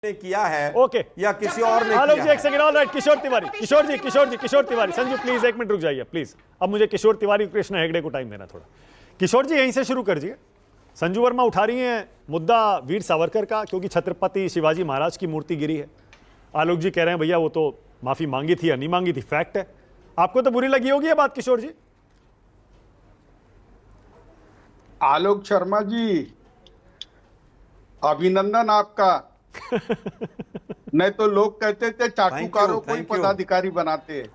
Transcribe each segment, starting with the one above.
ने किया है ओके या किसी और ने आलोक किया जी एक second. All right, Kishore Tiwari, Kishore Tiwari, Sanju please एक मिनट रुक जाइए प्लीज। अब मुझे किशोर तिवारी कृष्ण हेगड़े को टाइम देना थोड़ा। किशोर जी यहीं से शुरू कर दीजिए। संजू वर्मा उठा रही हैं मुद्दा वीर सावरकर का, क्योंकि छत्रपति शिवाजी महाराज की मूर्ति गिरी है। आलोक जी कह रहे हैं भैया वो तो माफी मांगी थी या नहीं मांगी थी, फैक्ट है। आपको तो बुरी लगी होगी ये बात किशोर जी। आलोक शर्मा जी, अभिनंदन आपका। नहीं तो लोग कहते थे चाटुकारों को ही पदाधिकारी बनाते हैं,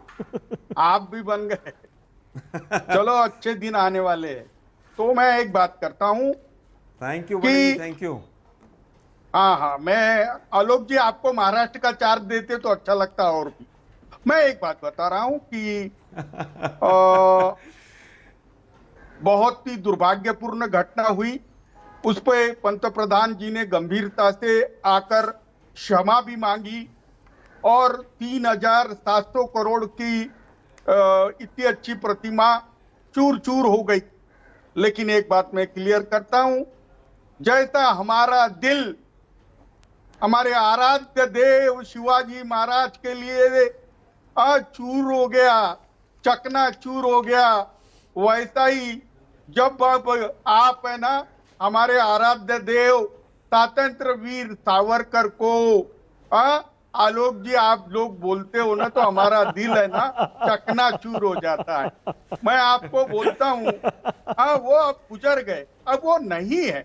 आप भी बन गए। चलो अच्छे दिन आने वाले हैं। तो मैं एक बात करता हूं। Thank you thank you. हाँ, मैं आलोक जी आपको महाराष्ट्र का चार्ज देते तो अच्छा लगता। और भी मैं एक बात बता रहा हूं कि बहुत ही दुर्भाग्यपूर्ण घटना हुई। उस पर पंतप्रधान जी ने गंभीरता से आकर क्षमा भी मांगी और 3,700 करोड़ की इतनी अच्छी प्रतिमा चूर चूर हो गई। लेकिन एक बात मैं क्लियर करता हूं, जैसा हमारा दिल हमारे आराध्य देव शिवाजी महाराज के लिए चूर हो गया, चकनाचूर हो गया, वैसा ही जब आप है ना हमारे आराध्य देव स्वतंत्र वीर सावरकर को आलोक जी आप लोग बोलते हो ना तो हमारा दिल है ना चकनाचूर हो जाता है। मैं आपको बोलता हूँ वो अब गुजर गए, अब वो नहीं है।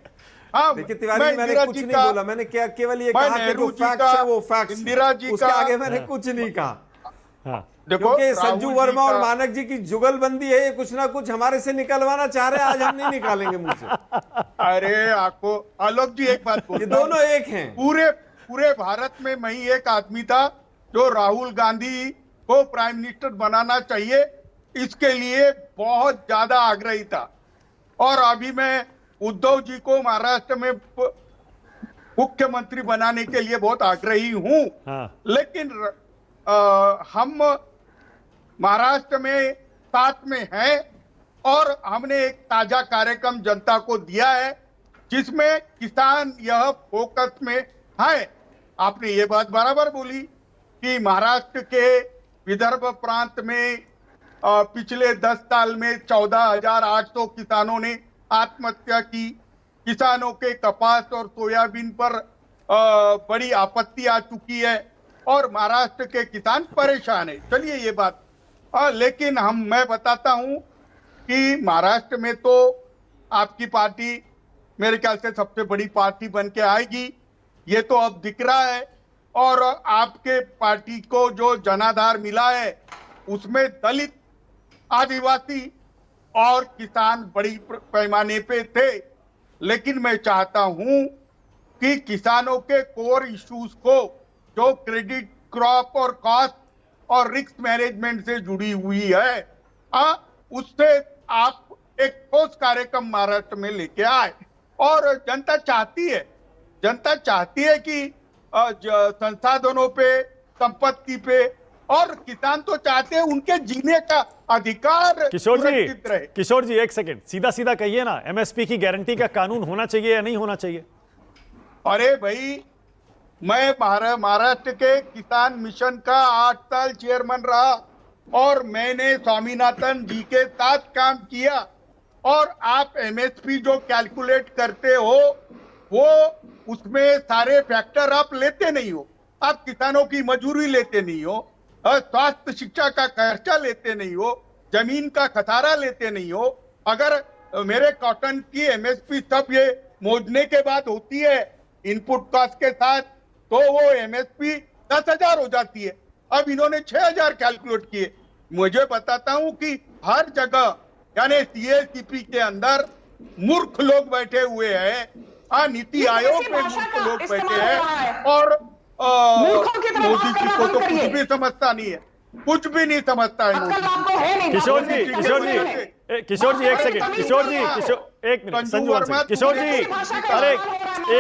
देखिए तिवारी, मैंने कुछ नहीं बोला, मैंने क्या केवल ये कहा कि जो फैक्ट्स है वो फैक्ट्स, इंदिरा जी उसके आगे मैंने कुछ नहीं कहा। देखो क्योंकि संजू वर्मा और मानक जी की जुगलबंदी है, ये कुछ ना कुछ हमारे से निकलवाना चाह रहे हैं। आज हम नहीं निकालेंगे मुझसे। अरे आपको आलोक जी एक बात ये दोनों एक हैं। पूरे भारत में मैं ही एक आदमी था जो राहुल गांधी को प्राइम मिनिस्टर बनाना चाहिए, इसके लिए बहुत ज्यादा आग्रही था। और अभी मैं उद्धव जी को महाराष्ट्र में मुख्यमंत्री बनाने के लिए बहुत आग्रही हूं। लेकिन हम महाराष्ट्र में साथ में हैं और हमने एक ताजा कार्यक्रम जनता को दिया है जिसमें किसान यह फोकस में है। आपने ये बात बराबर बोली कि महाराष्ट्र के विदर्भ प्रांत में पिछले 10 साल में 14,800 किसानों ने आत्महत्या की। किसानों के कपास और सोयाबीन पर बड़ी आपत्ति आ चुकी है और महाराष्ट्र के किसान परेशान है। चलिए ये बात लेकिन मैं बताता हूं कि महाराष्ट्र में तो आपकी पार्टी मेरे ख्याल से सबसे बड़ी पार्टी बन के आएगी, ये तो अब दिख रहा है। और आपके पार्टी को जो जनाधार मिला है उसमें दलित, आदिवासी और किसान बड़ी पैमाने पे थे। लेकिन मैं चाहता हूं कि किसानों के कोर इश्यूज को, जो क्रेडिट, क्रॉप और कॉस्ट और रिस्क मैनेजमेंट से जुड़ी हुई है, उससे आप एक ठोस कार्यक्रम महाराष्ट्र में लेके आए। और जनता चाहती है कि संसाधनों पे, संपत्ति पे, और किसान तो चाहते हैं उनके जीने का अधिकार सुरक्षित रहे। किशोर जी एक सेकंड, सीधा सीधा कहिए ना, एमएसपी की गारंटी का कानून होना चाहिए या नहीं होना चाहिए? अरे भाई, मैं महाराष्ट्र के किसान मिशन का 8 साल चेयरमैन रहा और मैंने स्वामीनाथन जी के साथ काम किया। और आप एमएसपी जो कैलकुलेट करते हो वो उसमें सारे फैक्टर आप लेते नहीं हो। आप किसानों की मजदूरी लेते नहीं हो, स्वास्थ्य शिक्षा का खर्चा लेते नहीं हो, जमीन का खसारा लेते नहीं हो। अगर मेरे कॉटन की एमएसपी सब ये मोजने के बाद होती है इनपुट कॉस्ट के साथ, तो वो एमएसपी 10,000 हो जाती है। अब इन्होंने 6,000 कैलकुलेट किए। मुझे बताता हूं कि हर जगह यानी सीएससीपी के अंदर मूर्ख लोग बैठे हुए हैं। नीति आयोग में मूर्ख लोग बैठे हैं और मोदी जी को तो कुछ भी समझता नहीं है, कुछ भी नहीं समझता है। किशोर जी एक सेकंड, एक मिनट, संजू किशोर जी, अरे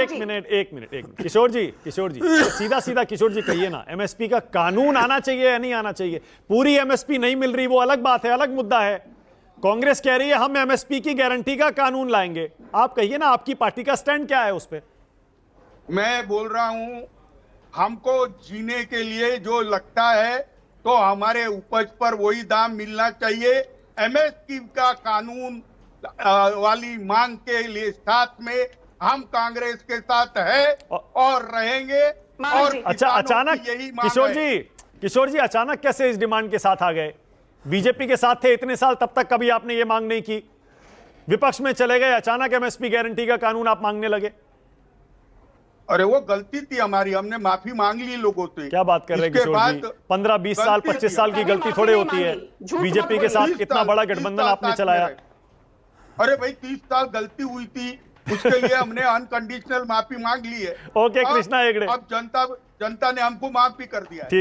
एक मिनट किशोर जी सीधा सीधा किशोर जी कहिए ना, एमएसपी का कानून आना चाहिए या नहीं आना चाहिए? पूरी एमएसपी नहीं मिल रही, वो अलग बात है, अलग मुद्दा है। कांग्रेस कह रही है हम एमएसपी की गारंटी का कानून लाएंगे। आप कहिए ना, आपकी पार्टी का स्टैंड क्या है उस पर? मैं बोल रहा हूं हमको जीने के लिए जो लगता है तो हमारे उपज पर वही दाम मिलना चाहिए। एमएसपी का कानून वाली मांग के लिए साथ में हम कांग्रेस के साथ है और रहेंगे। और अच्छा, अचानक यही मांग किशोर जी अचानक कैसे इस डिमांड के साथ आ गए? बीजेपी के साथ थे इतने साल, तब तक कभी आपने ये मांग नहीं की, विपक्ष में चले गए, अचानक एमएसपी गारंटी का कानून आप मांगने लगे। अरे वो गलती थी हमारी, हमने माफी मांग ली लोगों से। क्या बात कर रहे हैं किशोर जी? 15-20 साल 25 साल की गलती थोड़े होती है। बीजेपी के साथ इतना बड़ा गठबंधन आपने चलाया। अरे भाई 30 साल गलती हुई थी, उसके लिए हमने अनकंडीशनल माफी मांग ली है। ओके कृष्णा हेगड़े, अब जनता ने हमको माफ भी कर दिया है।